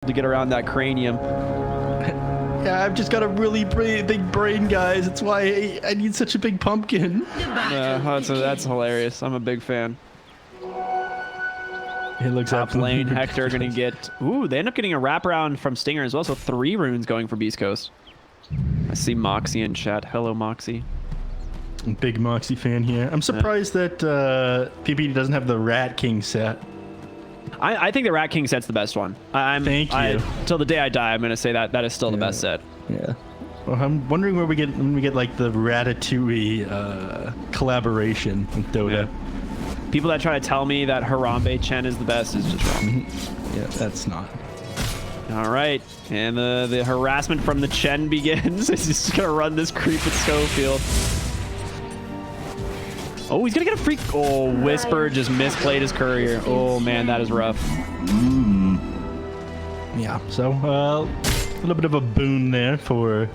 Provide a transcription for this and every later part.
to get around that cranium. Yeah, I've just got a really big brain, guys. That's why I need such a big pumpkin. That's hilarious. I'm a big fan. It looks Top lane, ridiculous. Hector gonna get... Ooh, they end up getting a wraparound from Stinger as well, so 3 runes going for BeastCoast. I see Moxie in chat. Hello, Moxie. Big Moxie fan here. I'm surprised that PPD doesn't have the Rat King set. I think the Rat King set's the best one. Thank you. Till the day I die, I'm gonna say that is still the best set. Yeah. Well, I'm wondering where when we get like the Ratatouille collaboration with Dota. Yeah. People that try to tell me that Harambe Chen is the best is just wrong. Yeah, that's not. All right, and the harassment from the Chen begins. He's just gonna run this creep with Schofield. Oh, he's gonna get a freak. Oh, Whisper just misplayed his courier. Oh man, that is rough. Yeah, so a little bit of a boon there for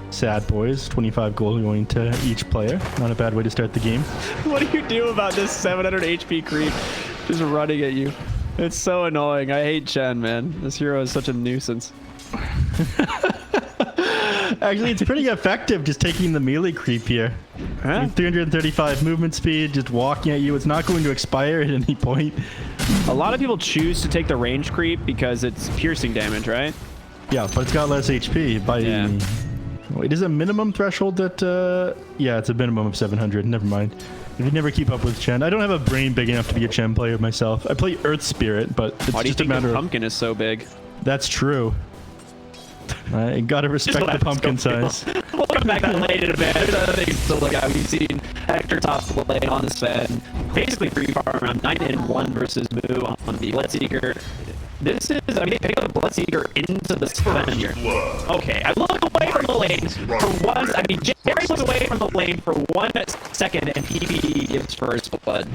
Sad Boys. 25 gold going to each player. Not a bad way to start the game. What do you do about this 700 HP creep just running at you? It's so annoying. I hate Chen, man. This hero is such a nuisance. Actually, it's pretty effective just taking the melee creep here. Huh? 335 movement speed, just walking at you. It's not going to expire at any point. A lot of people choose to take the range creep because it's piercing damage, right? Yeah, but it's got less HP. Wait, is it a minimum threshold that... yeah, it's a minimum of 700. Never mind. If you never keep up with Chen. I don't have a brain big enough to be a Chen player myself. I play Earth Spirit, but it's Why do you just a think matter the of... pumpkin is so big? That's true. I gotta respect the pumpkin size. We'll come back to that lane in a bit. There's other things to look at. We've seen Hector top lane on the SVEN. Basically free farm around 9-1 versus Moo on the Bloodseeker. This is, I mean, they pick up the Bloodseeker into the SVEN here. Okay, I look away from the lane for one, I mean, Jerry looks away from the lane for 1 second and PvE gives first blood.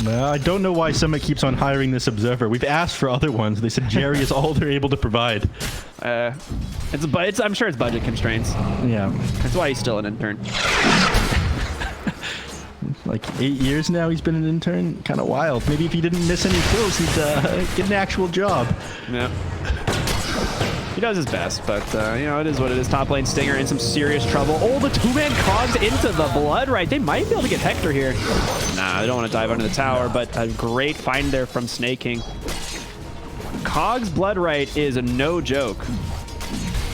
I don't know why Summit keeps on hiring this observer. We've asked for other ones. They said Jerry is all they're able to provide. I'm sure it's budget constraints. Yeah. That's why he's still an intern. Like 8 years now he's been an intern. Kind of wild. Maybe if he didn't miss any kills, he'd get an actual job. Yeah. He does his best, but you know, it is what it is. Top lane Stinger in some serious trouble. Oh, the 2-man Cogs into the blood right. They might be able to get Hector here. Nah, they don't want to dive under the tower, but a great find there from Snake King. Cogs blood right is a no joke.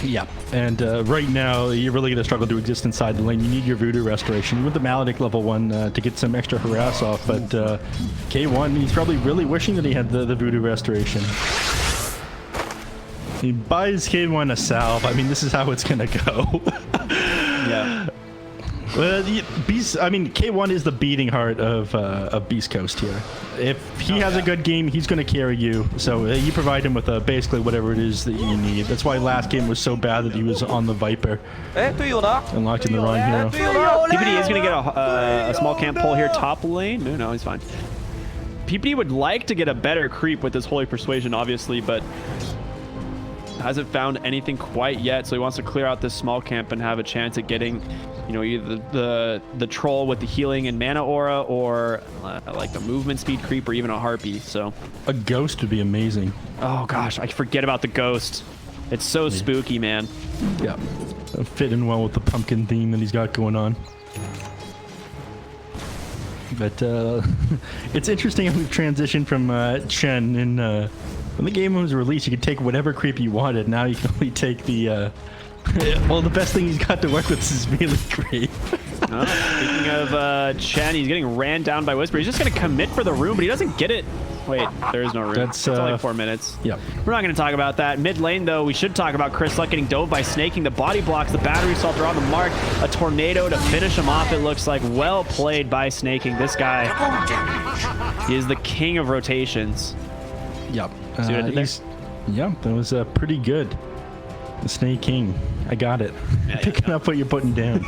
Yeah, and right now you're really going to struggle to exist inside the lane. You need your Voodoo Restoration with the Maledict level 1 to get some extra harass off, but K1, he's probably really wishing that he had the Voodoo Restoration. He buys K1 a salve. I mean, this is how it's going to go. Yeah. Well, K1 is the beating heart of BeastCoast here. If he has a good game, he's going to carry you. So you provide him with basically whatever it is that you need. That's why last game was so bad that he was on the Viper and locked in the wrong hero. PPD is going to get a small camp pull here top lane. No, he's fine. PPD would like to get a better creep with this Holy Persuasion, obviously, but hasn't found anything quite yet. So he wants to clear out this small camp and have a chance at getting, you know, either the troll with the healing and mana aura, or like the movement speed creep, or even a harpy. So a ghost would be amazing. Oh gosh, I forget about the ghost. It's so spooky, man. Yeah, fit in well with the pumpkin theme that he's got going on. But it's interesting how we've transitioned from Chen in when the game was released. You could take whatever creep you wanted. Now you can only take the well, the best thing he's got to work with is his melee creep. Speaking of Chen, he's getting ran down by Whisper. He's just going to commit for the room, but he doesn't get it. Wait, there is no room. It's only 4 minutes. Yep. We're not going to talk about that. Mid lane, though, we should talk about Chris Luck getting dove by Snaking. The body blocks, the battery assault are on the mark. A tornado to finish him off, it looks like. Well played by Snaking. This guy, he is the king of rotations. Yep. See what I did there? Yeah, that was pretty good. The Snake King. I got it. Yeah, Picking up what you're putting down.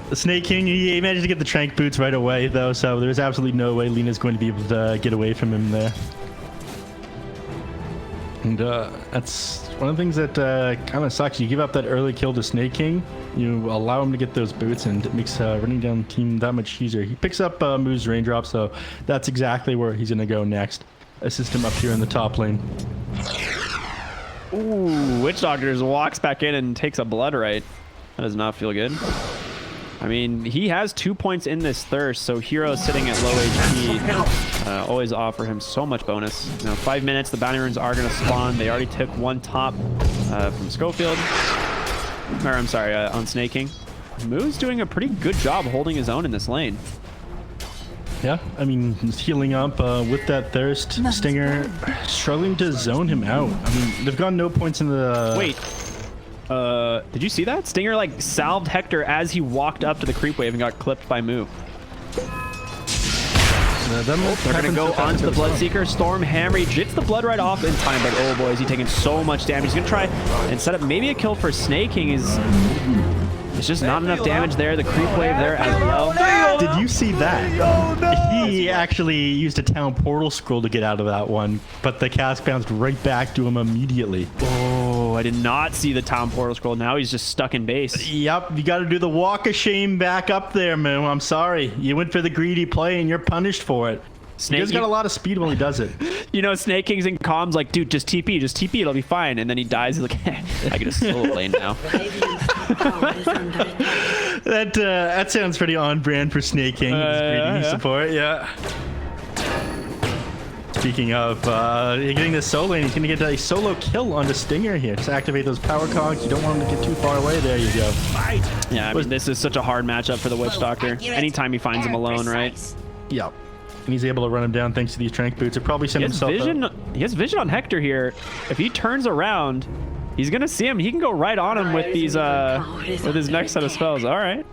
The Snake King, he managed to get the Trank boots right away, though, so there's absolutely no way Lena's going to be able to get away from him there. And that's one of the things that kind of sucks. You give up that early kill to Snake King, you allow him to get those boots, and it makes running down the team that much easier. He picks up Moo's raindrop, so that's exactly where he's going to go next. assist him up here in the top lane. Ooh, Witch Doctor just walks back in and takes a blood right. That does not feel good. I mean, he has 2 points in this thirst, so Hero's sitting at low HP. Always offer him so much bonus. Now, 5 minutes, the bounty runes are going to spawn. They already took 1 top from Schofield. Or, I'm sorry, on Snake King. Moo's doing a pretty good job holding his own in this lane. Yeah, I mean, he's healing up with that thirst. Stinger struggling to zone him out. I mean, they've got no points in the... Wait. Did you see that? Stinger, like, salved Hector as he walked up to the creep wave and got clipped by Moo. They're going to go onto the Bloodseeker. Storm Hammer gets the blood right off in time, but oh boy, is he taking so much damage. He's going to try and set up maybe a kill for Snake King. It's just not enough damage there. The creep wave there as well. Did you see that? He actually used a town portal scroll to get out of that one, but the cast bounced right back to him immediately. Oh, I did not see the town portal scroll. Now he's just stuck in base. Yep, you got to do the walk of shame back up there, Moo. I'm sorry. You went for the greedy play and you're punished for it. He's got a lot of speed when he does it. You know, Snake King's in comms like, dude, just TP, it'll be fine. And then he dies. He's like, I get a solo lane now. That sounds pretty on brand for Snake King. Greedy support, yeah. Speaking of getting this solo lane, he's going to get a solo kill on the Stinger here. Just activate those power cogs. You don't want him to get too far away. There you go. Yeah, I mean, this is such a hard matchup for the Witch Doctor. Anytime he finds him alone, right? Yep. And he's able to run him down thanks to these trank boots. It probably sent himself up. He has vision on Hector here. If he turns around, he's gonna see him. He can go right on him with these with his next set of spells. All right.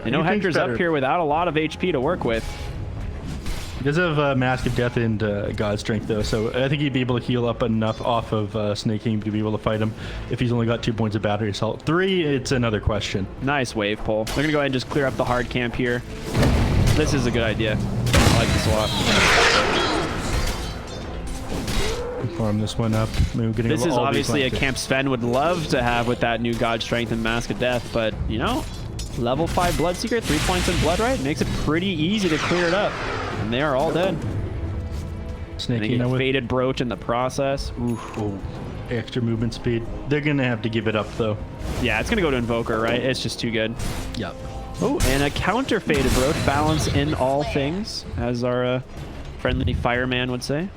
I know Hector's up here without a lot of HP to work with. He does have Mask of Death and God Strength though, so I think he'd be able to heal up enough off of Snake King to be able to fight him if he's only got 2 points of battery assault. 3, it's another question. Nice wave pull. They're gonna go ahead and just clear up the hard camp here. This is a good idea. I like this a lot. Farm this one up. This is obviously a camp SVEN would love to have with that new God Strength and Mask of Death, but, you know, level 5 Bloodseeker, 3 points in Blood Right, makes it pretty easy to clear it up. And they are all dead. Snake King a faded brooch in the process. Oof. Oh, extra movement speed. They're going to have to give it up, though. Yeah, it's going to go to Invoker, right? It's just too good. Yep. Oh, and a counter faded brooch. Balance in all things, as our friendly fireman would say.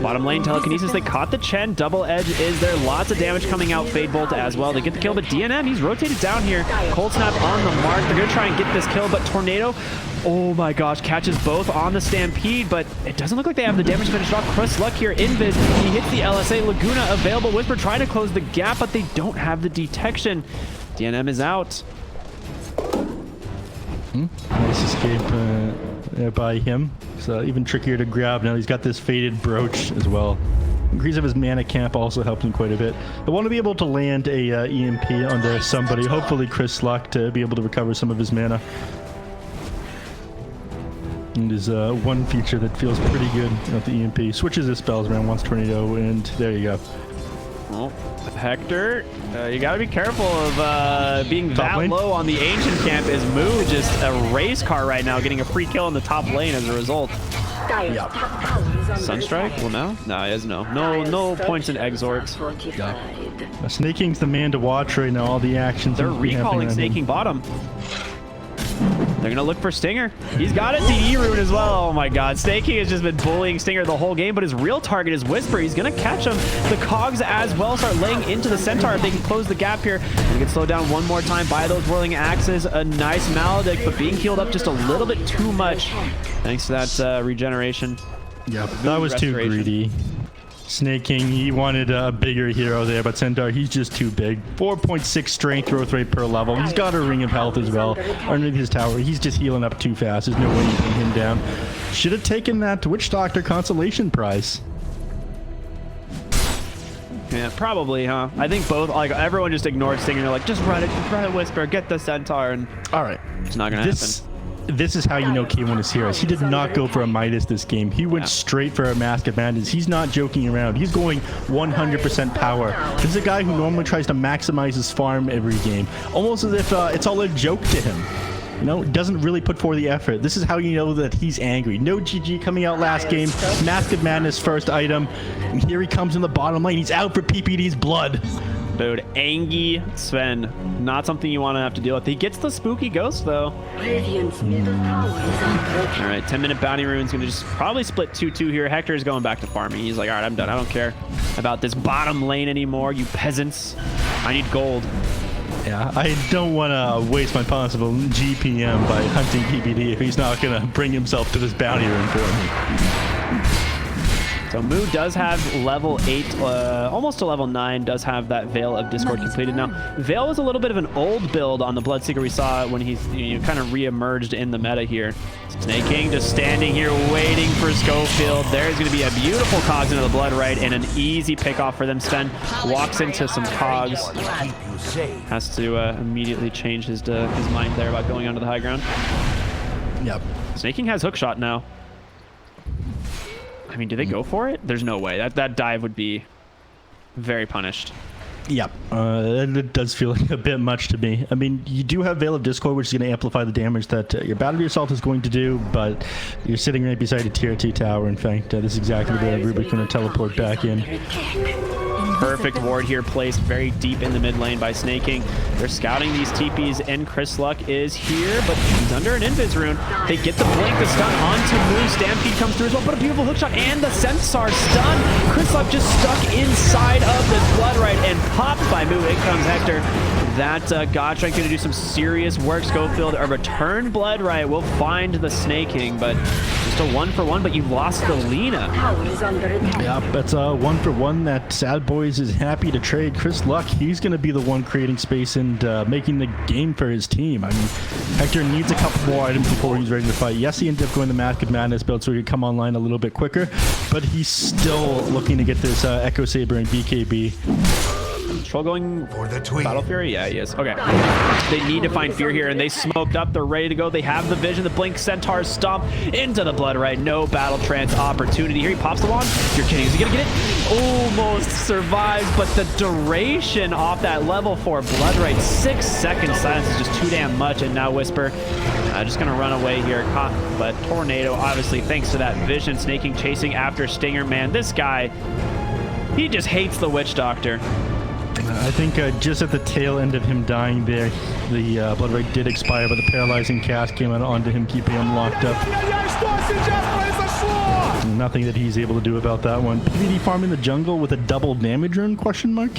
Bottom lane telekinesis. They caught the Chen. Double edge is there. Lots of damage coming out. Fade bolt as well. They get the kill, but DNM, he's rotated down here. Cold snap on the mark. They're going to try and get this kill, but Tornado, oh my gosh, catches both on the Stampede, but it doesn't look like they have the damage finished off. Chris Luck here, Invis. He hits the LSA. Laguna available. Whisper trying to close the gap, but they don't have the detection. DNM is out. Nice escape by him. So even trickier to grab now. He's got this faded brooch as well. Increase of his mana camp also helped him quite a bit. I want to be able to land a EMP onto somebody. Hopefully Chris Luck to be able to recover some of his mana. And there's one feature that feels pretty good at the EMP. Switches his spells around once Tornado, and there you go. Well, Hector, you gotta be careful of being that low on the Ancient camp. Is Moo just a race car right now, getting a free kill in the top lane as a result? Yep. Sunstrike? Well, no, he has no points in Exort. Yep. Snake King's the man to watch right now. All the actions. They're recalling Snake King bottom. They're going to look for Stinger. He's got a DE rune as well. Oh my god. Snake King has just been bullying Stinger the whole game, but his real target is Whisper. He's going to catch him. The cogs as well start laying into the Centaur if they can close the gap here. They can slow down one more time by those whirling axes. A nice Maledict, but being healed up just a little bit too much thanks to that regeneration. Yep, that was too greedy. Snake King, he wanted a bigger hero there, but Centaur, he's just too big. 4.6 strength growth rate per level. He's got a ring of health as well. Underneath his tower, he's just healing up too fast. There's no way you can him down. Should have taken that Witch Doctor consolation prize. Yeah, probably, huh? I think both, like, everyone just ignored Stinger. They're like, just run it, Whisper, get the Centaur, and all right, it's not gonna happen. This is how you know K1 is serious. He did not go for a Midas this game. He went straight for a Mask of Madness. He's not joking around. He's going 100% power. This is a guy who normally tries to maximize his farm every game. Almost as if it's all a joke to him. You know, doesn't really put forth the effort. This is how you know that he's angry. No GG coming out last game. Mask of Madness first item. And here he comes in the bottom lane. He's out for PPD's blood. Dude, Angie SVEN. Not something you want to have to deal with. He gets the spooky ghost, though. All right, 10-minute bounty rune's going to just probably split 2-2 here. Hector's going back to farming. He's like, all right, I'm done. I don't care about this bottom lane anymore, you peasants. I need gold. Yeah, I don't want to waste my possible GPM by hunting PPD if he's not going to bring himself to this bounty rune for me. So Moo does have level 8, almost to level 9, does have that Veil of Discord completed. Now, Veil was a little bit of an old build on the Bloodseeker. We saw when he's kind of re-emerged in the meta here. Snake King just standing here waiting for Schofield. There's going to be a beautiful cogs into the Blood Right and an easy pick-off for them. SVEN walks into some cogs. Has to immediately change his mind there about going onto the high ground. Yep. Snake King has hookshot now. I mean, do they go for it? There's no way. That dive would be very punished. Yep. It does feel like a bit much to me. I mean, you do have Veil of Discord, which is going to amplify the damage that your Battery Assault is going to do, but you're sitting right beside a tier 2 tower. In fact, this is exactly where Rubik's going to teleport back in. Perfect ward here placed very deep in the mid lane by Snake King. They're scouting these TPs, and Chris Luck is here, but he's under an invis rune. They get the blink, the stun onto Moo. Stampede comes through as well, but a beautiful hookshot and the Centaur stun. Chris Luck just stuck inside of the Blood Right and popped by Moo. In comes Hector. That Godstrike going to do some serious work. Schofield, a return Blood Right will find the Snake King, but just a 1-for-1, but you lost the Lina. Yep, that's a 1-for-1 that Sad Boys is happy to trade. Chris Luck, he's going to be the one creating space and making the game for his team. I mean, Hector needs a couple more items before he's ready to fight. Yes, he ended up going the Mask of Madness build so he could come online a little bit quicker, but he's still looking to get this Echo Saber and BKB. Troll going for the Battle Fury? Yeah, he is. Okay. They need to find Fear here, and they smoked up. They're ready to go. They have the vision. The Blink Centaurs stomp into the Blood Right. No battle trance opportunity. Here he pops the wand. You're kidding. Is he going to get it? Almost survives, but the duration off that level 4 Blood Right. 6 seconds silence is just too damn much, and now Whisper just going to run away here. But Tornado, obviously, thanks to that vision. Snake King chasing after Stinger. Man, this guy, he just hates the Witch Doctor. I think just at the tail end of him dying there, the Blood Right did expire, but the paralyzing cast came onto him, keeping him locked up. Nothing that he's able to do about that one. PvD farming the jungle with a double damage rune, question mark?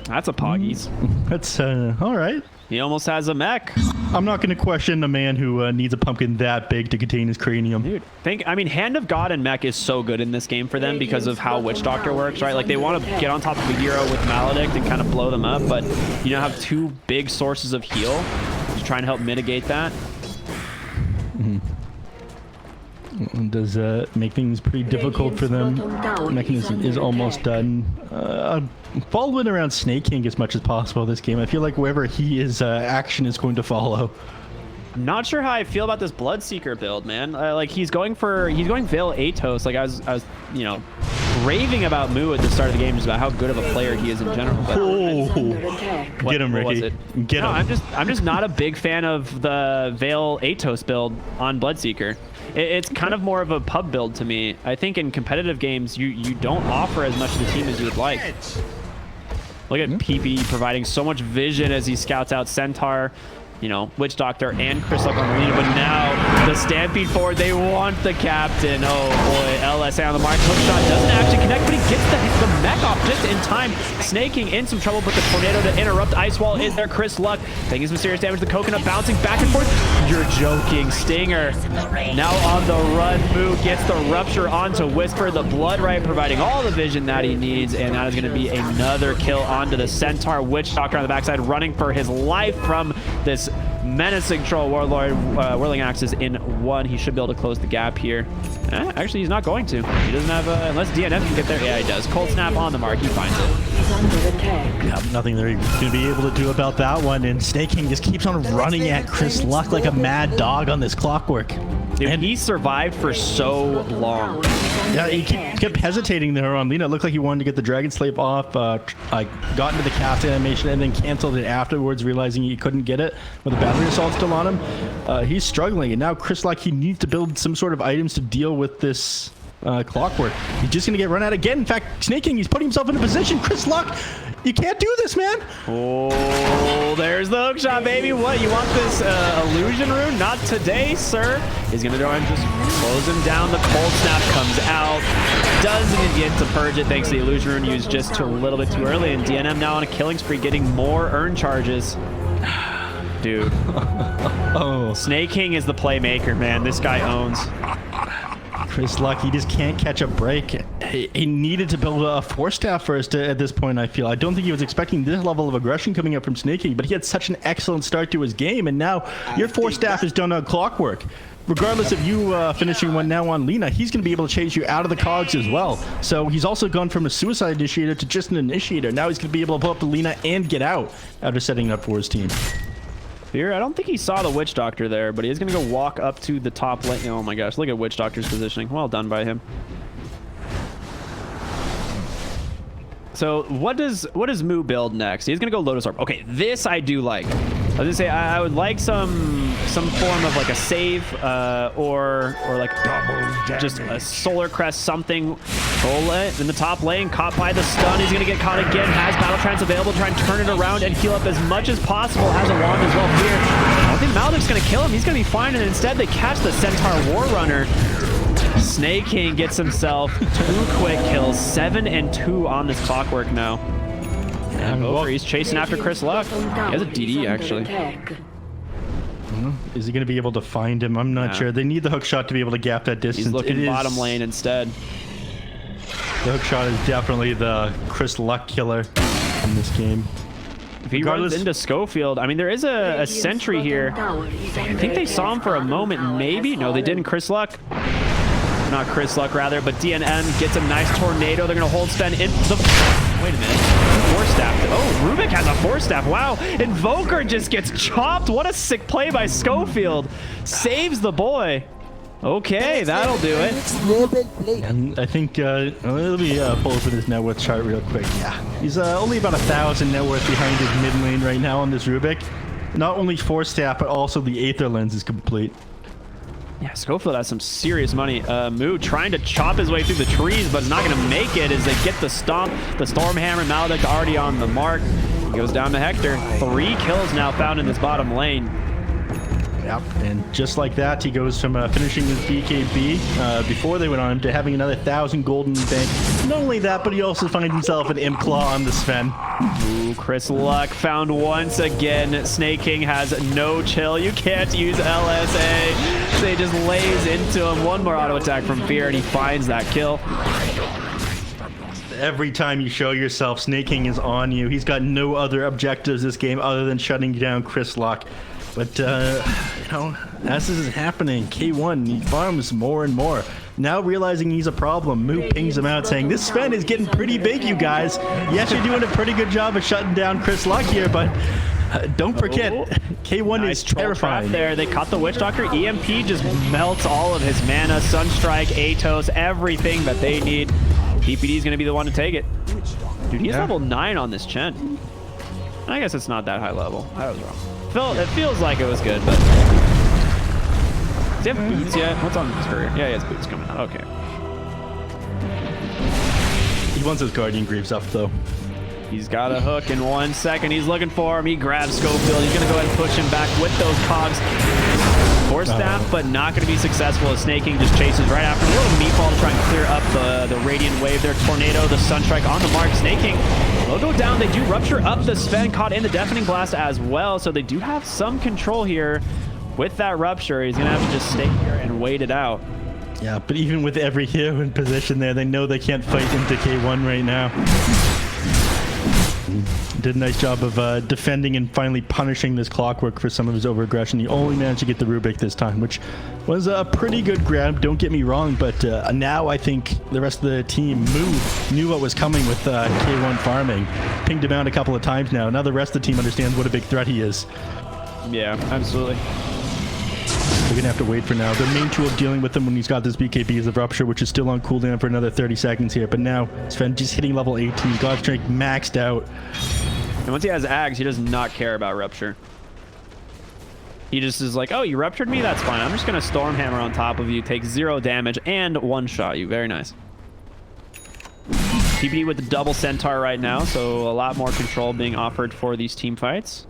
That's a Poggies. That's all right. He almost has a mech. I'm not going to question a man who needs a pumpkin that big to contain his cranium. Dude, I mean, Hand of God and mech is so good in this game for them because of how Witch Doctor works, right? Like, they want to get on top of a hero with Maledict and kind of blow them up, but you now have 2 big sources of heal to try and help mitigate that. Does make things pretty difficult for them. Mechanism is almost done. Following around Snake King as much as possible this game. I feel like wherever he is, action is going to follow. I'm not sure how I feel about this Bloodseeker build, man. Like, he's going Veil Atos. Like, I was raving about Moo at the start of the game, just about how good of a player he is in general. But get him, Ricky. Was it? Get him. I'm just not a big fan of the Veil Atos build on Bloodseeker. It's kind of more of a pub build to me. I think in competitive games, you don't offer as much to the team as you would like. Look at PP providing so much vision as he scouts out Centaur, Witch Doctor and Chris Luck on the lead. But now the Stampede forward, they want the captain. Oh boy, LSA on the mark. Hookshot doesn't actually connect, but he gets the mech off just in time. Snake King in some trouble, but the Tornado to interrupt. Ice Wall is there. Chris Luck taking some serious damage. The Coconut bouncing back and forth. You're joking. Stinger now on the run. Moo gets the Rupture onto Whisper. The Blood Right providing all the vision that he needs, and that is going to be another kill onto the Centaur. Witch Doctor on the backside running for his life from this menacing Troll Warlord. Whirling Axes in 1. He should be able to close the gap here. Actually, he's not going to. He doesn't have unless DNF can get there. Yeah, he does. Cold Snap on the mark. He finds it. Yeah, nothing they're going to be able to do about that one. And Snake King just keeps on running at Chris Luck like a mad dog on this clockwork. Dude, he survived for so long. Yeah, he kept hesitating there on Lina. It looked like he wanted to get the Dragon Slave off, got into the cast animation, and then canceled it afterwards, realizing he couldn't get it with the battery assault still on him. He's struggling, and now Chris Luck, he needs to build some sort of items to deal with this clockwork. He's just going to get run out again. In fact, Snaking, he's putting himself in a position. Chris Luck, you can't do this, man. Oh, there's the hook shot, baby. What, you want this illusion rune? Not today, sir. He's going to try and just close him down. The cold snap comes out. Doesn't get to purge it thanks to the illusion rune used just a little bit too early. And DNM now on a killing spree, getting more earn charges. Dude. Oh. Snaking is the playmaker, man. This guy owns. Chris Luck, he just can't catch a break. He needed to build a 4-staff first at this point, I feel. I don't think he was expecting this level of aggression coming up from Snaking, but he had such an excellent start to his game, and now your 4-staff is done on clockwork. Regardless of you finishing one now on Lina, he's going to be able to chase you out of the cogs as well. So he's also gone from a suicide initiator to just an initiator. Now he's going to be able to pull up to Lina and get out after setting it up for his team. Fear, I don't think he saw the Witch Doctor there, but he is going to go walk up to the top lane. Oh my gosh, look at Witch Doctor's positioning. Well done by him. So what does Moo build next? He's going to go Lotus Orb. Okay, this I do like. I was going to say I would like some form of like a save or like just a Solar Crest, something. In the top lane, caught by the stun. He's going to get caught again. Has Battle Trance available to try and turn it around and heal up as much as possible. Has a wand as well here. I don't think Maldek's going to kill him. He's going to be fine. And instead, they catch the Centaur War Runner. Snaking gets himself 2 quick kills. 7 and 2 on this clockwork now. And he's chasing after Chris Luck. He has a DD, actually. Is he going to be able to find him? I'm not sure. They need the hook shot to be able to gap that distance. He's looking bottom lane instead. The hook shot is definitely the Chris Luck killer in this game. If he runs into Schofield, I mean, there is a sentry here. I think they saw him for a moment, maybe. No, they didn't. Chris Luck. Not Chris Luck, rather, but DNM gets a nice tornado. They're going to hold Sven in the... Wait a minute. 4-staff. Oh, Rubik has a 4-staff. Wow. Invoker just gets chopped. What a sick play by Schofield. Saves the boy. Okay, that'll do it. And I think let me pull up this net worth chart real quick. Yeah, he's only about 1,000 net worth behind his mid lane right now on this Rubik. Not only 4-staff, but also the Aether Lens is complete. Yeah, Schofield has some serious money. Moo trying to chop his way through the trees, but not going to make it as they get the stomp. The Stormhammer, Maldek already on the mark. He goes down to Hector. 3 kills now found in this bottom lane. Yep, and just like that, he goes from finishing his BKB before they went on him to having another 1,000 gold in the bank. Not only that, but he also finds himself an Imp Claw on the Sven. Ooh, Chris Luck found once again. Snaking has no chill. You can't use LSA. They just lays into him. One more auto attack from Fear, and he finds that kill. Every time you show yourself, Snaking is on you. He's got no other objectives this game other than shutting down Chris Luck. But, you know, as this is happening, K1, he farms more and more. Now realizing he's a problem, Moo pings him out saying, this Sven is getting pretty big, you guys. Yes, you're doing a pretty good job of shutting down Chris Luck here, but don't forget, K1 is terrifying. There, they caught the Witch Doctor. EMP just melts all of his mana, Sunstrike, Atos, everything that they need. PPD is going to be the one to take it. Dude, he's level 9 on this Chen. I guess it's not that high level. I was wrong. It feels like it was good, but... Does he have boots yet? What's on his career? Yeah, he has boots coming out. Okay. He wants his Guardian Greaves up, though. He's got a hook in 1 second. He's looking for him. He grabs Schofield. He's going to go ahead and push him back with those cogs. 4-staff, but not going to be successful as Snaking just chases right after him. A little meatball to try and clear up the Radiant Wave there. Tornado, the Sunstrike on the mark. Snaking will go down. They do rupture up the Sven, caught in the Deafening Blast as well. So they do have some control here with that rupture. He's going to have to just stay here and wait it out. Yeah, but even with every hero in position there, they know they can't fight into K1 right now. Did a nice job of defending and finally punishing this Clockwork for some of his over-aggression. He only managed to get the Rubik this time, which was a pretty good grab, don't get me wrong, but now I think the rest of the team knew what was coming with K1 farming. Pinged him out a couple of times now. Now the rest of the team understands what a big threat he is. Yeah, absolutely. They're going to have to wait for now. The main tool of dealing with him when he's got this BKB is the Rupture, which is still on cooldown for another 30 seconds here. But now, SVEN just hitting level 18. God's Strength maxed out. And once he has Ags, he does not care about Rupture. He just is like, oh, you ruptured me? That's fine. I'm just going to Stormhammer on top of you, take 0 damage, and one-shot you. Very nice. PPD with the double Centaur right now, so a lot more control being offered for these team fights.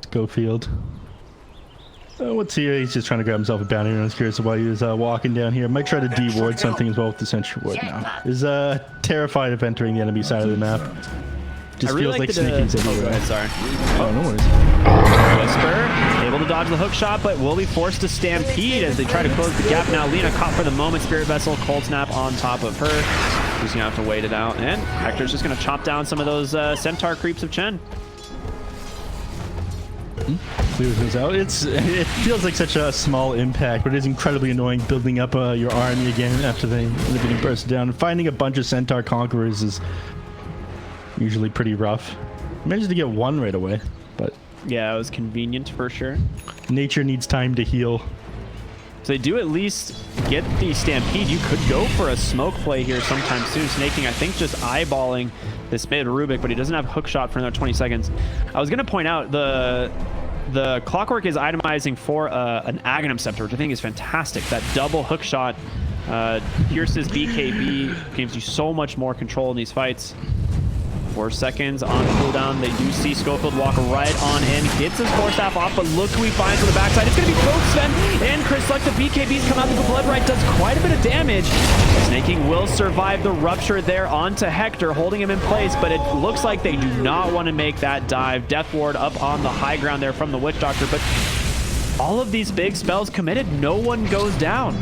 Schofield. What's he? He's just trying to grab himself a bounty. I was curious why he was walking down here. Might try to de-ward something as well with the Sentry Ward now. Is terrified of entering the enemy side of the map. Just feels like sneaking's everywhere. Go ahead, sorry. Oh, no worries. Whisper, able to dodge the hook shot, but will be forced to stampede as they try to close the gap. Now Lena caught for the moment. Spirit Vessel, Cold Snap on top of her. She's gonna have to wait it out, and Hector's just gonna chop down some of those Centaur creeps of Chen. Clears those out. It feels like such a small impact, but it is incredibly annoying building up your army again after they end up getting bursted down. Finding a bunch of Centaur Conquerors is usually pretty rough. Managed to get one right away, but yeah, it was convenient for sure. Nature needs time to heal. So they do at least get the Stampede. You could go for a smoke play here sometime soon. Snaking, I think, just eyeballing this mid Rubik, but he doesn't have hook shot for another 20 seconds. I was going to point out the Clockwork is itemizing for an Aghanim Scepter, which I think is fantastic. That double hook shot pierces BKB, gives you so much more control in these fights. 4 seconds on cooldown. They do see Schofield walk right on in. Gets his Force Staff off, but look who he finds on the backside. It's going to be both SVEN and Chris Luck. The BKBs come out. The Blood Right does quite a bit of damage. Snaking will survive the Rupture there onto Hector, holding him in place, but it looks like they do not want to make that dive. Death Ward up on the high ground there from the Witch Doctor, but all of these big spells committed, no one goes down.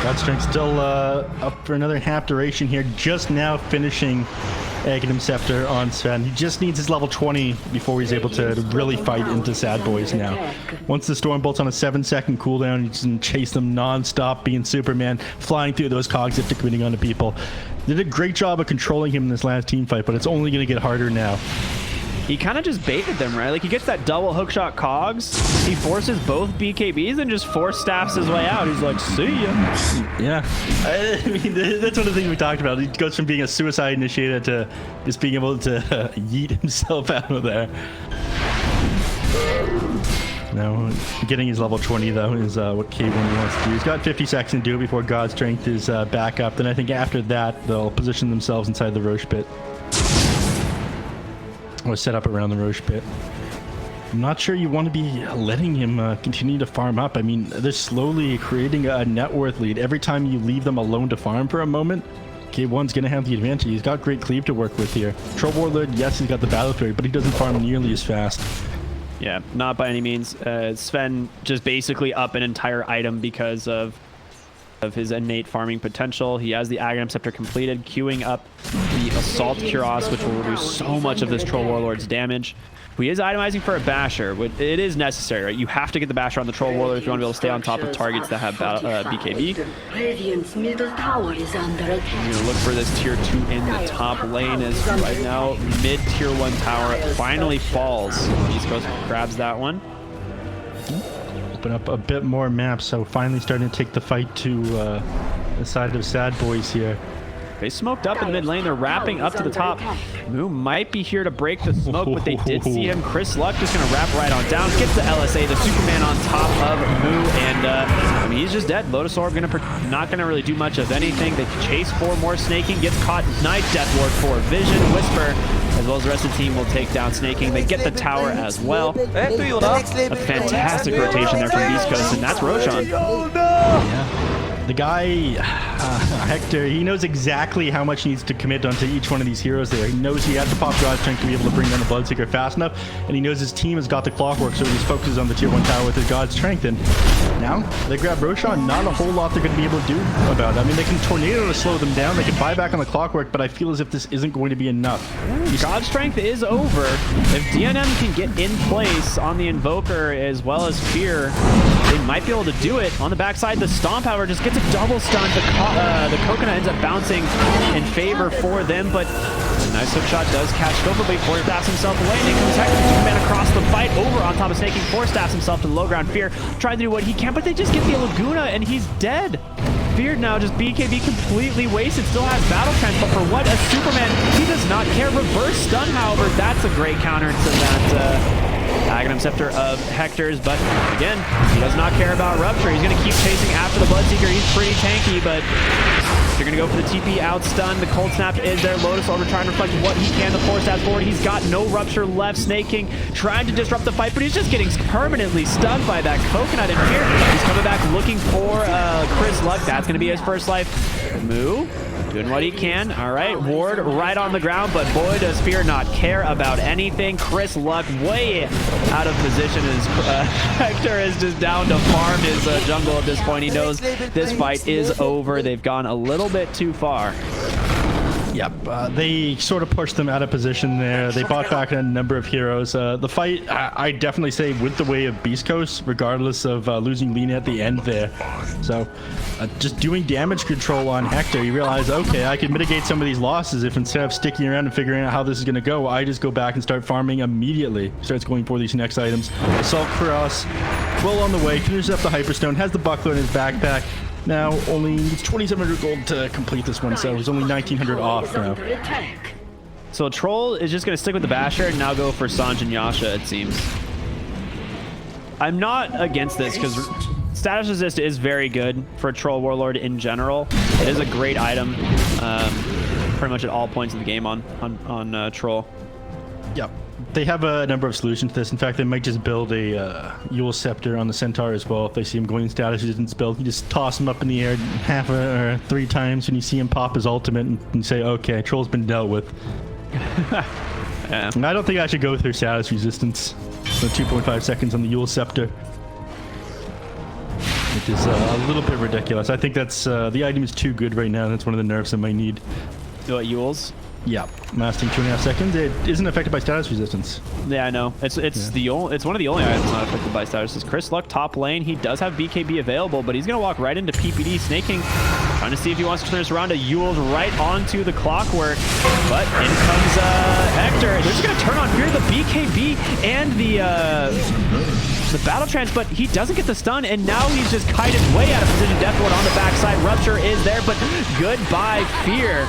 God's Strength still up for another half duration here. Just now finishing Aghanim Scepter on SVEN. He just needs his level 20 before he's able to really fight into Sad Boys now. Once the Stormbolt's on a 7-second cooldown, he can chase them non-stop, being Superman, flying through those cogs after committing onto people. They did a great job of controlling him in this last team fight, but it's only going to get harder now. He kind of just baited them, right? Like, he gets that double hookshot cogs, he forces both BKBs and just Force Staffs his way out. He's like, see ya. Yeah. I mean, that's one of the things we talked about. He goes from being a suicide initiator to just being able to yeet himself out of there. Now, getting his level 20, though, is what K1 wants to do. He's got 50 seconds to do it before God's Strength is back up. Then I think after that, they'll position themselves inside the Roche Pit. Or set up around the Roche Pit. I'm not sure you want to be letting him continue to farm up. I mean, they're slowly creating a net worth lead. Every time you leave them alone to farm for a moment, K1's going to have the advantage. He's got great cleave to work with here. Troll Warlord, yes, he's got the Battle Fury, but he doesn't farm nearly as fast. Yeah, not by any means. SVEN just basically up an entire item because of his innate farming potential. He has the Aghanim Scepter completed, queuing up the Assault Cuirass, which will reduce so much of this Troll Warlord's damage. He is itemizing for a Basher. It is necessary, right? You have to get the Basher on the Troll Warlord if you want to be able to stay on top of targets that have BKB. Radiant's middle tower is under attack. You're going to look for this tier 2 in the top lane as right now mid tier 1 tower finally falls. BeastCoast grabs that one. Open up a bit more maps, so finally starting to take the fight to the side of Sad Boys here. They smoked up in mid lane. They're wrapping up to the top. Moo might be here to break the smoke, but they did see him. Chris Luck just going to wrap right on down. Gets the LSA, the Superman on top of Moo, and I mean, he's just dead. Lotus Orb not going to really do much of anything. They chase for more Snaking. Gets caught. Nice Death Ward for Vision. Whisper, as well as the rest of the team, will take down Snaking. They get the tower as well. A fantastic rotation there from BeastCoast, and that's Roshan. Yeah. The guy, Hector, he knows exactly how much he needs to commit onto each one of these heroes there. He knows he has the pop God's Strength to be able to bring down the Bloodseeker fast enough, and he knows his team has got the Clockwork, so he just focuses on the tier 1 tower with his God's Strength. And now they grab Roshan. Not a whole lot they're going to be able to do about it. I mean, they can Tornado to slow them down. They can buy back on the Clockwork, but I feel as if this isn't going to be enough. God's Strength is over. If DNM can get in place on the Invoker as well as Fear, they might be able to do it. On the backside, the Stomp, however, just gets to double stun. The coconut ends up bouncing in favor for them, but a nice hook shot does catch Scopa, but he force-staffs himself away, and in comes Hector. Superman across the fight, over on top of Snaking, force-staffs himself to the low ground. Fear trying to do what he can, but they just get the Laguna, and he's dead. Fear now, just BKB completely wasted, still has battle trance, but for what a Superman, he does not care. Reverse stun, however, that's a great counter to that Aghanim Scepter of Hector's, but again, he does not care about Rupture. He's going to keep chasing after the Bloodseeker. He's pretty tanky, but they're going to go for the TP out stun. The Cold Snap is there. Lotus Orb trying to reflect what he can. The force stabs forward. He's got no Rupture left. Snake King trying to disrupt the fight, but he's just getting permanently stunned by that Coconut. And here, he's coming back looking for Chris Luck. That's going to be his first life. Moo doing what he can. All right, Ward right on the ground, but boy, does Fear not care about anything. Chris Luck way out of position as Hector is just down to farm his jungle at this point. He knows this fight is over. They've gone a little bit too far. Yep, they sort of pushed them out of position there. They bought back a number of heroes. The fight, I definitely say, went the way of BeastCoast, regardless of losing Lina at the end there. So, just doing damage control on Hector, you realize, okay, I can mitigate some of these losses if instead of sticking around and figuring out how this is going to go, I just go back and start farming immediately. Starts going for these next items. Assault Cross, well on the way, finishes up the Hyperstone, has the buckler in his backpack. Now, only it's 2,700 gold to complete this one, so it's only 1,900 off now. So Troll is just going to stick with the Basher and now go for Sanj and Yasha, it seems. I'm not against this because Status Resist is very good for a Troll Warlord in general. It is a great item pretty much at all points of the game on Troll. Yep. They have a number of solutions to this. In fact, they might just build a Yule Scepter on the Centaur as well. If they see him going in status resistance build, you just toss him up in the air half or 3 times when you see him pop his ultimate and say, okay, Troll's been dealt with. Yeah. And I don't think I should go through status resistance. So 2.5 seconds on the Yule Scepter. Which is a little bit ridiculous. I think that's the item is too good right now. That's one of the nerfs I might need. What, Yule's? Yeah, lasting 2.5 seconds. It isn't affected by status resistance. Yeah, I know. It's one of the only items not affected by status. Is Chris Luck top lane. He does have BKB available, but he's gonna walk right into PPD. Snaking, trying to see if he wants to turn this around. A Yule's right onto the Clockwork, but in comes Hector. They're just gonna turn on Fear, the BKB and the battle trance, but he doesn't get the stun, and now he's just kited way out of position. Death Ward on the backside. Rupture is there, but goodbye Fear.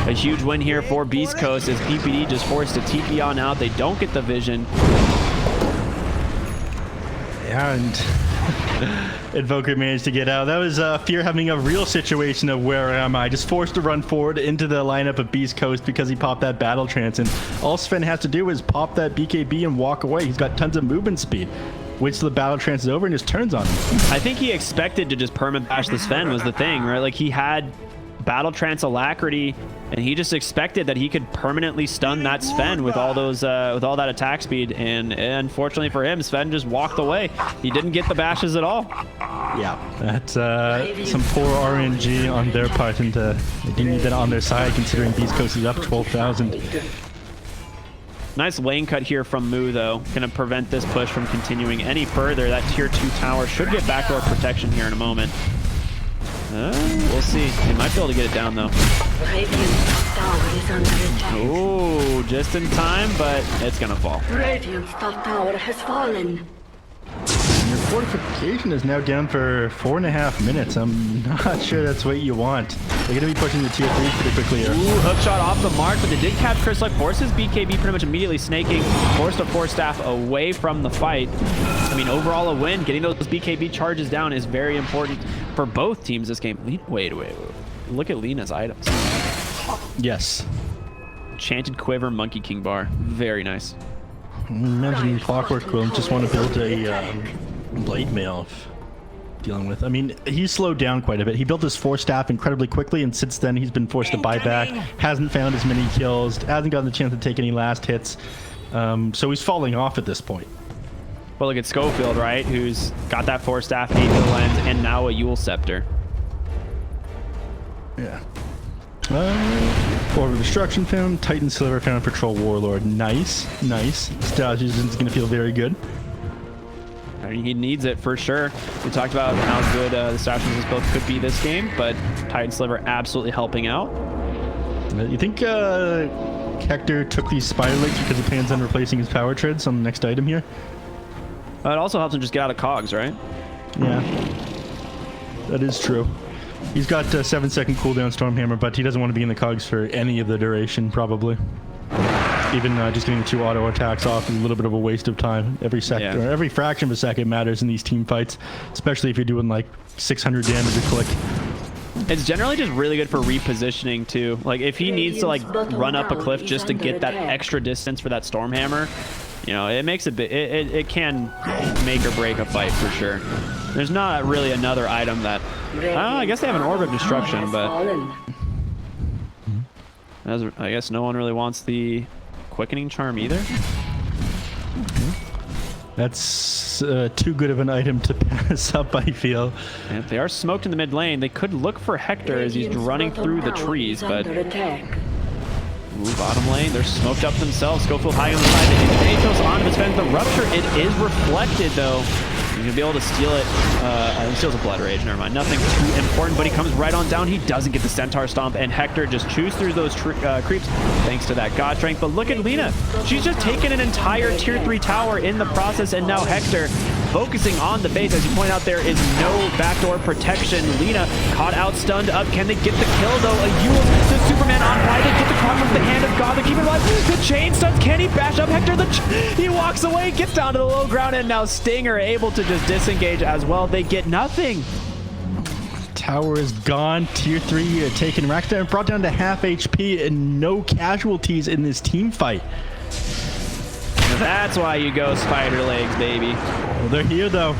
A huge win here for BeastCoast as PPD just forced to TP on out. They don't get the vision. Yeah, and Invoker managed to get out. That was Fear having a real situation of where am I? Just forced to run forward into the lineup of BeastCoast because he popped that battle trance, and all SVEN has to do is pop that BKB and walk away. He's got tons of movement speed. Waits till the battle trance is over and just turns on him. I think he expected to just perma-bash the SVEN was the thing, right? Like he had battle trance alacrity, and he just expected that he could permanently stun that SVEN with all those with all that attack speed, and unfortunately for him, SVEN just walked away. He didn't get the bashes at all. Yeah, that's some poor RNG on their part, and they didn't need that on their side considering BeastCoast is up 12,000. Nice lane cut here from Moo, though. Gonna prevent this push from continuing any further. That tier 2 tower should get backdoor protection here in a moment. We'll see. They might be able to get it down, though. Ooh, just in time, but it's gonna fall. Radiant's top tower has fallen. Your fortification is now down for 4.5 minutes. I'm not sure that's what you want. They're going to be pushing the tier 3 pretty quickly here. Ooh, hook shot off the mark, but they did catch Chris Luck. Forces BKB pretty much immediately snaking. Forced a force staff away from the fight. I mean, overall a win. Getting those BKB charges down is very important for both teams this game. Wait. Look at Lina's items. Yes. Enchanted Quiver, Monkey King Bar. Very nice. Imagine Clockwork will just want to build a blade mail dealing with. I mean, he's slowed down quite a bit. He built his force staff incredibly quickly, and since then he's been forced to buy back. Hasn't found as many kills. Hasn't gotten the chance to take any last hits. So he's falling off at this point. Well, look at Schofield, right? Who's got that force staff, 8 kill lens, and now a Yule Scepter. Yeah. Orb of Destruction found. Titan Silver found. Patrol Warlord. Nice. Status resistance is going to feel very good. I mean, he needs it for sure. We talked about how good the stashes this build could be this game, but Titan Sliver absolutely helping out. You think Hector took these spider legs because he plans on replacing his power treads on the next item here? It also helps him just get out of cogs, right? Yeah, that is true. He's got a 7-second cooldown Stormhammer, but he doesn't want to be in the cogs for any of the duration, probably. Even just getting the 2 auto attacks off is a little bit of a waste of time. Every second, or every fraction of a second matters in these team fights, especially if you're doing like 600 damage a click. It's generally just really good for repositioning too. Like if he needs to like run up a cliff just to get that extra distance for that Stormhammer, you know, it makes a bit. It can make or break a fight for sure. There's not really another item that. I guess they have an Orb of Destruction, but I guess no one really wants the Quickening Charm either. That's too good of an item to pass up, I feel. And if they are smoked in the mid lane, they could look for Hector as he's running through the trees, but... Ooh, bottom lane, they're smoked up themselves. Schofield high on the side. They take the Athos onto his fence. The Rupture, it is reflected, though. He's going to be able to steal it. He steals a Blood Rage, never mind. Nothing too important, but he comes right on down. He doesn't get the Centaur Stomp, and Hector just chews through those creeps thanks to that God Strength. But look at Lina. She's just taken an entire tier 3 tower in the process, and now Hector focusing on the base. As you point out, there is no backdoor protection. Lina caught out, stunned up. Can they get the kill, though? A Yule, the Superman on fire. They get the cross from the hand of God. They keep it alive. The chain stuns. Can he bash up Hector? He walks away, gets down to the low ground, and now Stinger able to just disengage as well. They get nothing. Tower is gone. Tier 3 taken. Racked down, brought down to half HP, and no casualties in this team fight. That's why you go spider legs, baby. Well, they're here, though.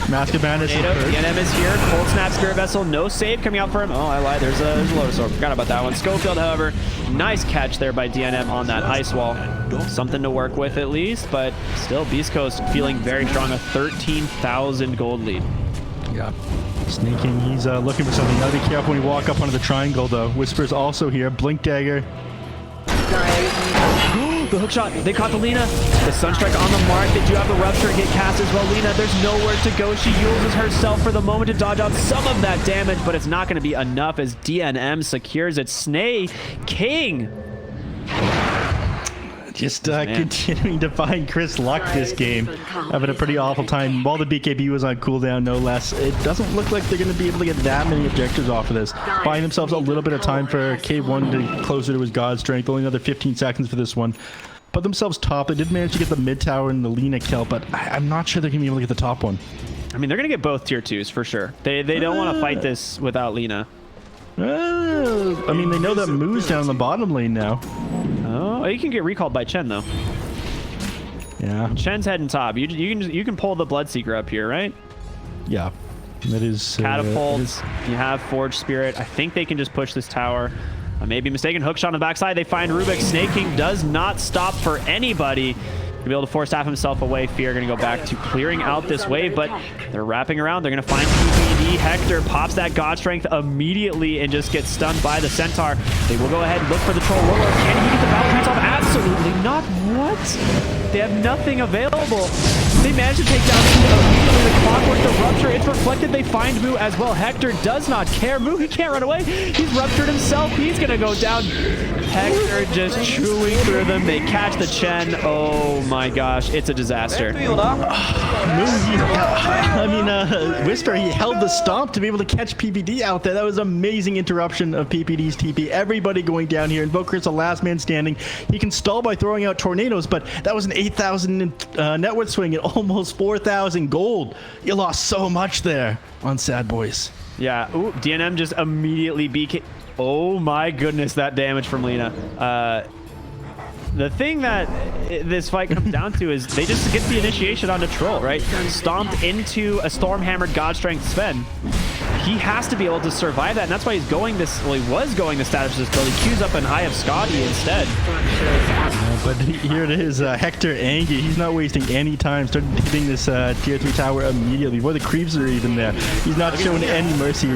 Mask of Madness is hurt. DNM is here. Cold Snap, Spirit Vessel. No save coming out for him. Oh, I lied. There's a Lotus Orb. Forgot about that one. Schofield, however, nice catch there by DNM on that ice wall. Something to work with at least, but still Beast Coast feeling very strong. A 13,000 gold lead. Yeah. Sneaking. He's looking for something. Gotta be careful when you walk up onto the triangle, though. Whisper's also here. Blink Dagger. The hook shot. They caught the Lina. The Sunstrike on the mark. They do have the Rupture get cast as well. Lina, there's nowhere to go. She uses herself for the moment to dodge out some of that damage, but it's not going to be enough as DNM secures it. Snay King. Just continuing to find Chris Luck this game. Having a pretty awful time. While the BKB was on cooldown, no less. It doesn't look like they're going to be able to get that many objectives off of this. Buying themselves a little bit of time for K1 to closer to his God Strength. Only another 15 seconds for this one. Put themselves top. They did manage to get the mid tower and the Lina kill, but I'm not sure they're going to be able to get the top one. I mean, they're going to get both tier 2s for sure. They don't want to fight this without Lina. I mean, they know that Moo's down in the bottom lane now. Oh, you can get recalled by Chen, though. Yeah. Chen's heading top. You can pull the Bloodseeker up here, right? Yeah. That is... Catapults. You have Forge Spirit. I think they can just push this tower. I may be mistaken. Hookshot on the backside. They find Rubik. Snake King does not stop for anybody. To be able to force staff himself away. Fear going to go back to clearing out this wave, but they're wrapping around. They're going to find PPD. Hector pops that God Strength immediately and just gets stunned by the Centaur. They will go ahead and look for the Troll Warlord. Can he get the Battle Trance off? Absolutely not. What? They have nothing available. They managed to take down immediately the Clockwork, the Rupture. It's reflected. They find Moo as well. Hector does not care. Moo, he can't run away. He's ruptured himself. He's going to go down. Hector just chewing through them. They catch the Chen. Oh my gosh. It's a disaster. Whisper, he held the stomp to be able to catch PPD out there. That was amazing interruption of PPD's TP. Everybody going down here. Invoker's the last man standing. He can stall by throwing out tornadoes, but that was an 8,000 net worth swing and almost 4,000 gold. You lost so much there on Sad Boys. Yeah. Ooh, DNM just immediately BK. Oh my goodness, that damage from Lina. The thing that this fight comes down to is they just get the initiation onto Troll, right? Stomped into a Stormhammered God Strength SVEN. He has to be able to survive that, and that's why he's going this. Well, he was going the status of this build. He queues up an Eye of Scotty instead. But here it is, Hector Angie. He's not wasting any time. Started hitting this tier 3 tower immediately before the creeps are even there. He's not showing any mercy.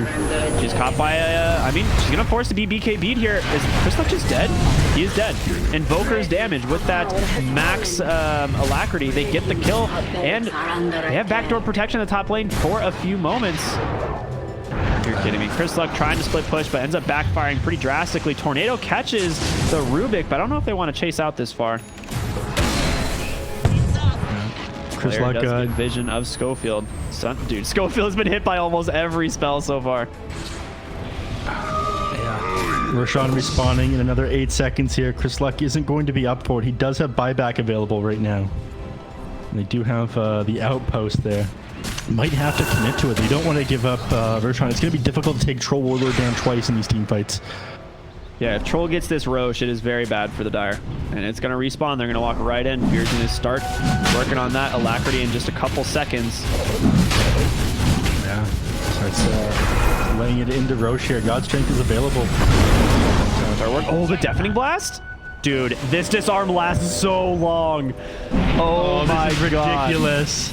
She's caught by I mean, she's gonna force to be BKB'd here. Is Crystal just dead? He is dead. Invoker's damage with that max alacrity. They get the kill, and they have backdoor protection in the top lane for a few moments. You're kidding me. Crystal trying to split push, but ends up backfiring pretty drastically. Tornado catches the Rubik, but I don't know if they want to chase out this far. Crystal does get vision of Schofield. Dude, Schofield has been hit by almost every spell so far. Roshan respawning in another 8 seconds here. Chris Luck isn't going to be up for it. He does have buyback available right now. And they do have the outpost there. Might have to commit to it. They don't want to give up Roshan. It's going to be difficult to take Troll Warlord down twice in these team fights. Yeah, if Troll gets this Roche, it is very bad for the Dire. And it's going to respawn. They're going to walk right in. Fear's going to start working on that alacrity in just a couple seconds. Yeah, starts laying it into Roche here. God's Strength is available. Oh, the Deafening Blast? Dude, this disarm lasts so long. Oh my God. Ridiculous.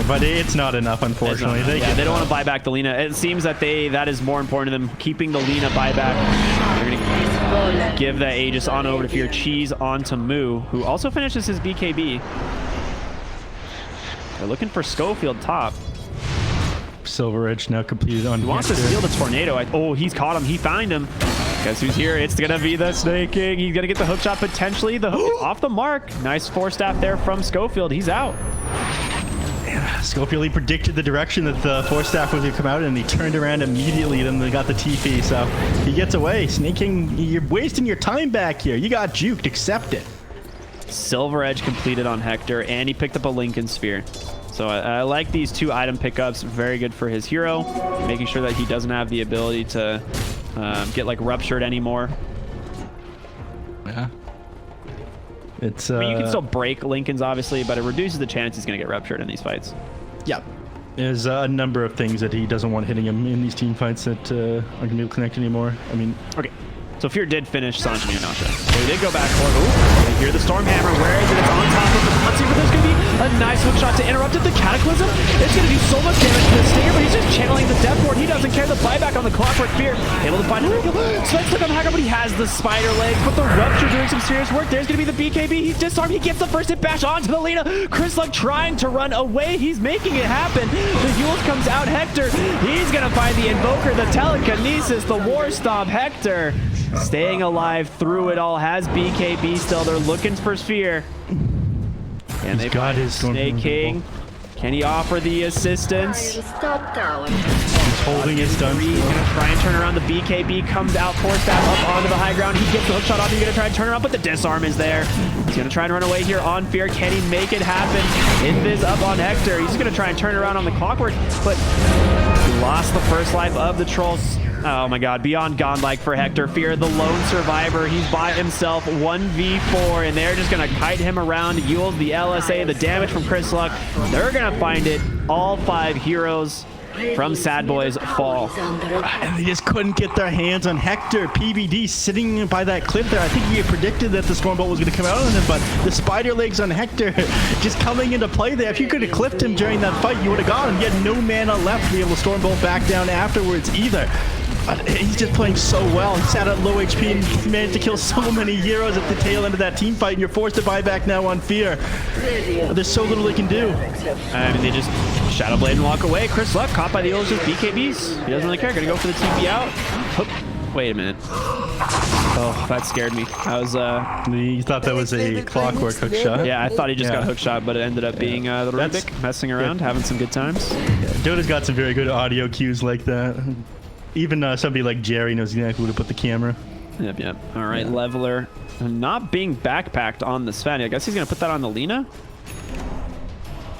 But it's not enough, unfortunately. They don't want to buy back the Lina. It seems that that is more important to them, keeping the Lina buyback. They're going to give that Aegis on over to Fear. Cheese onto Moo, who also finishes his BKB. They're looking for Schofield top. Silver Edge now completed on. He wants to steal the Tornado. Oh, he's caught him. He found him. Guess who's here? It's going to be the Snake King. He's going to get the hook shot potentially. The hook off the mark. Nice 4-staff there from Schofield. He's out. Schofield, he predicted the direction that the 4-staff was going to come out, and he turned around immediately. Then they got the TP, so he gets away. Snake King, you're wasting your time back here. You got juked. Accept it. Silver Edge completed on Hector, and he picked up a Lincoln Sphere. So I like these 2 item pickups. Very good for his hero, making sure that he doesn't have the ability to get like ruptured anymore. Yeah. It's I mean, you can still break Lincoln's obviously, but it reduces the chance he's going to get ruptured in these fights. Yeah. There's a number of things that he doesn't want hitting him in these team fights that aren't going to be able to connect anymore. I mean... Okay. So Fear did finish Sanjay Nasha. So he did go back for it. Ooh, they hear the Stormhammer. Where is it? It's on top of the Ponzi, but there's going to be a nice hook shot to interrupt it. The Cataclysm. It's going to do so much damage to the Stinger, but he's just channeling the Death Ward. He doesn't care. The buyback on the Clockwork Fear. Able to find it. Sweat's stuck on the Hacker, but he has the Spider Legs. But the Rupture doing some serious work. There's going to be the BKB. He's disarmed. He gets the first hit bash onto the Lina. Chris Luck trying to run away. He's making it happen. The Yules comes out. Hector. He's going to find the Invoker, the Telekinesis, the War Stomp. Hector staying alive through it all, has BKB still. They're looking for Sphere. And they've got his Snake King. Can he offer the assistance? He's holding his stun. He's going to try and turn around. The BKB comes out, 4-staff up onto the high ground. He gets the hook shot off. He's going to try and turn around, but the disarm is there. He's going to try and run away here on Fear. Can he make it happen? Invis up on Hector. He's going to try and turn around on the Clockwork, but he lost the first life of the Trolls. Oh my God, beyond godlike for Hector. Fear, the lone survivor. He's by himself, 1v4, and they're just gonna kite him around. Yules, the LSA, the damage from Chris Luck. They're gonna find it. All 5 heroes from Sad Boys fall. And they just couldn't get their hands on Hector. PBD sitting by that cliff there. I think he had predicted that the Stormbolt was going to come out on him, but the Spider Legs on Hector just coming into play there. If you could have clipped him during that fight, you would have got him. He had no mana left to be able to Stormbolt back down afterwards either. But he's just playing so well. He sat at low HP and managed to kill so many heroes at the tail end of that team fight, and you're forced to buy back now on Fear. There's so little they can do. I mean, they just Shadow Blade and walk away. Chris Luck caught by the Eagles with BKBs. He doesn't really care. Gonna go for the TP out. Hook. Wait a minute. Oh, that scared me. I was You thought that was a Clockwork hook shot? Yeah, I thought he just got hook shot, but it ended up being the Rubik messing around, having some good times. Yeah, Dota's got some very good audio cues like that. Even somebody like Jerry knows exactly where to put the camera. Yep. All right, Leveler. Not being backpacked on the SVEN. I guess he's going to put that on the Lina.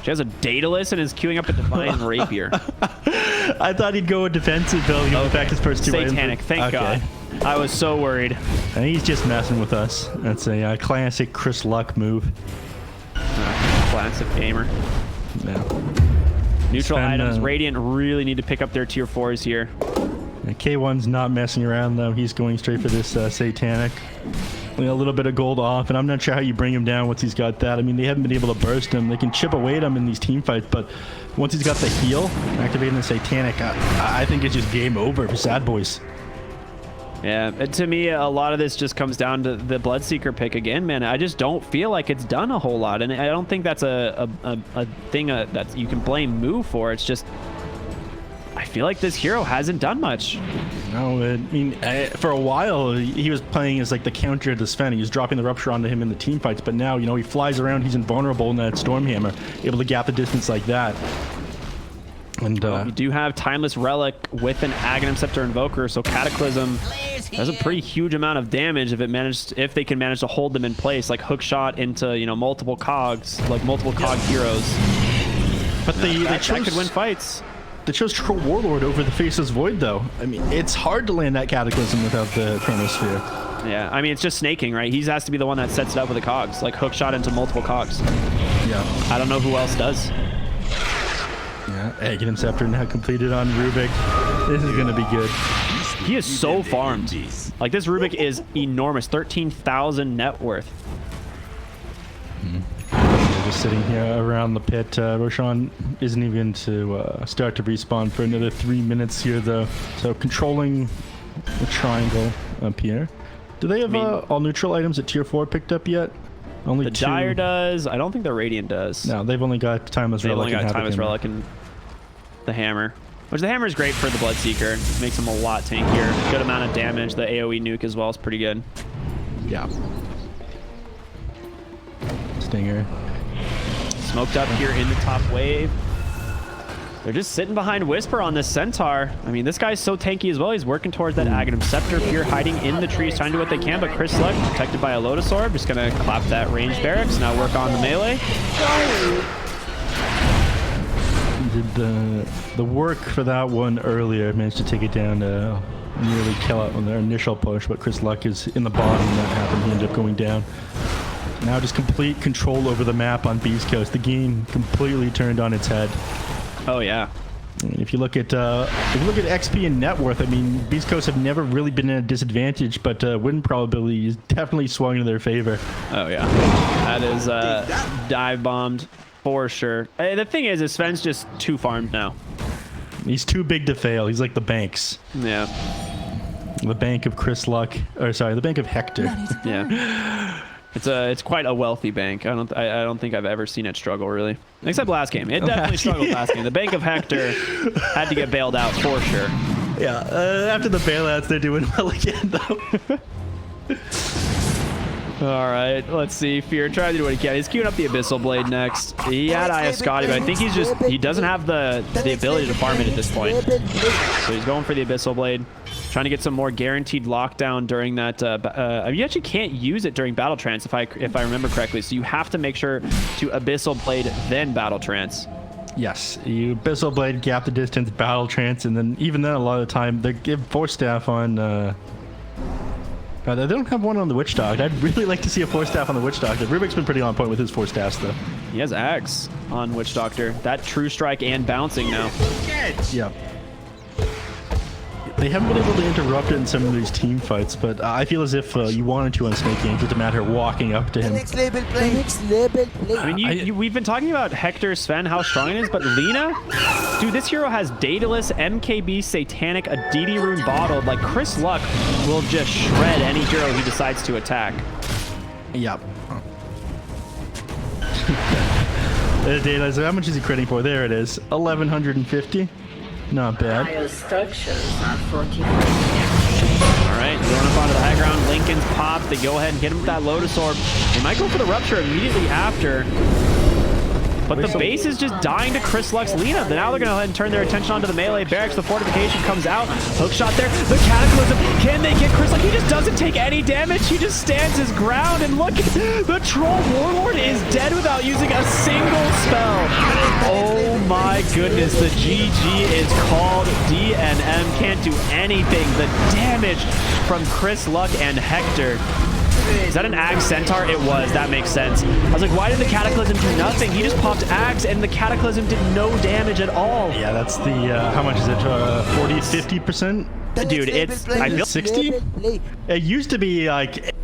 She has a Daedalus and is queuing up a Divine Rapier. I thought he'd go a defensive build. He'll back his first 2 Satanic, thank God. I was so worried. And he's just messing with us. That's a classic Chris Luck move. Classic gamer. Yeah. Neutral items. Radiant really need to pick up their tier 4s here. K1's not messing around though. He's going straight for this Satanic. a little bit of gold off, and I'm not sure how you bring him down once he's got that. I mean, they haven't been able to burst him. They can chip away at him in these team fights, but once he's got the heal, activating the Satanic, I think it's just game over for Sad Boys. Yeah, to me, a lot of this just comes down to the Bloodseeker pick again, man. I just don't feel like it's done a whole lot, and I don't think that's a thing that you can blame Moo for. It's just, I feel like this hero hasn't done much. No, I mean, for a while, he was playing as like the counter to SVEN. He was dropping the Rupture onto him in the team fights, but now, you know, he flies around, he's invulnerable in that Stormhammer, able to gap the distance like that. And you do have Timeless Relic with an Aghanim Scepter Invoker, so Cataclysm does a pretty huge amount of damage if they can manage to hold them in place, like hook shot into, you know, multiple cogs, like multiple cog heroes. But that could win fights. They chose Troll Warlord over the Faceless Void, though. I mean, it's hard to land that Cataclysm without the Chronosphere. Yeah, I mean, it's just snaking, right? He has to be the one that sets it up with the cogs, like hook shot into multiple cogs. Yeah. I don't know who else does. Yeah, Aghanim Scepter now completed on Rubik. This is going to be good. He is so farmed. Like, this Rubik is enormous. 13,000 net worth. Just sitting here around the pit. Roshan isn't even to start to respawn for another 3 minutes here, though. So controlling the triangle up here. Do they have all neutral items at tier 4 picked up yet? Only the two. Dire does. I don't think the Radiant does. No, they've only got Timeless Relic. They've only got Timeless Relic and the Hammer. Which the Hammer is great for the Bloodseeker. Makes him a lot tankier. Good amount of damage. The AoE nuke as well is pretty good. Yeah. Stinger. Smoked up here in the top wave. They're just sitting behind Whisper on this Centaur. I mean, this guy's so tanky as well. He's working towards that Aghanim Scepter. Fear hiding in the trees, trying to do what they can, but Chris Luck, protected by a Lotus Orb, just gonna clap that ranged barracks. Now work on the melee. Did the work for that one earlier. Managed to take it down to nearly kill it on their initial push, but Chris Luck is in the bottom when that happened. He ended up going down. Now just complete control over the map on BeastCoast. The game completely turned on its head. Oh yeah. If you look at XP and net worth, I mean, BeastCoast have never really been at a disadvantage, but win probability is definitely swung in their favor. Oh yeah, that is dive bombed for sure. The thing is SVEN's just too farmed now. He's too big to fail. He's like the Banks. Yeah. The bank of Chris Luck, or sorry, the bank of Hector. Yeah. It's quite a wealthy bank. I don't think I've ever seen it struggle really, except last game. It definitely struggled last game. The Bank of Hector had to get bailed out for sure. Yeah, after the bailouts, they're doing well again though. All right, let's see. Fear trying to do what he can. He's queuing up the Abyssal Blade next. He had Eye of Scotty, but I think he doesn't have the ability to farm it at this point. So he's going for the Abyssal Blade, trying to get some more guaranteed lockdown during that. You actually can't use it during Battle Trance if I remember correctly. So you have to make sure to Abyssal Blade then Battle Trance. Yes, you Abyssal Blade, gap the distance, Battle Trance, and then even then a lot of the time they give Force Staff on. They don't have one on the Witch Doctor. I'd really like to see a Force Staff on the Witch Doctor. Rubik's been pretty on point with his Force Staffs, though. He has Axe on Witch Doctor. That True Strike and bouncing now. Yeah. They haven't been able to interrupt it in some of these team fights, but I feel as if you wanted to on Snake Ink, it's a matter of walking up to him. Next level play. Next level play. I mean, we've been talking about Hector, SVEN, how strong it is, but Lina? Dude, this hero has Daedalus, MKB, Satanic, a DD rune bottled. Like, Chris Luck will just shred any hero he decides to attack. Yep. Daedalus, how much is he critting for? There it is. 1,150. Not bad. Bio structures are fortified. All right, going up onto the high ground. Lincoln's popped. They go ahead and hit him with that Lotus Orb. They might go for the Rupture immediately after. But the base is just dying to Chris Luck's Lina. Now they're going to go ahead and turn their attention onto the melee barracks. The fortification comes out. Hook shot there. The Cataclysm. Can they get Chris Luck? He just doesn't take any damage. He just stands his ground. And look, the Troll Warlord is dead without using a single spell. Oh my goodness. The GG is called. DNM can't do anything. The damage from Chris Luck and Hector. Is that an Ag Centaur? It was. That makes sense. I was like, why did the Cataclysm do nothing? He just popped Ags and the Cataclysm did no damage at all. Yeah, that's the, how much is it? 40, 50%? Dude, it's, I feel 60? It used to be like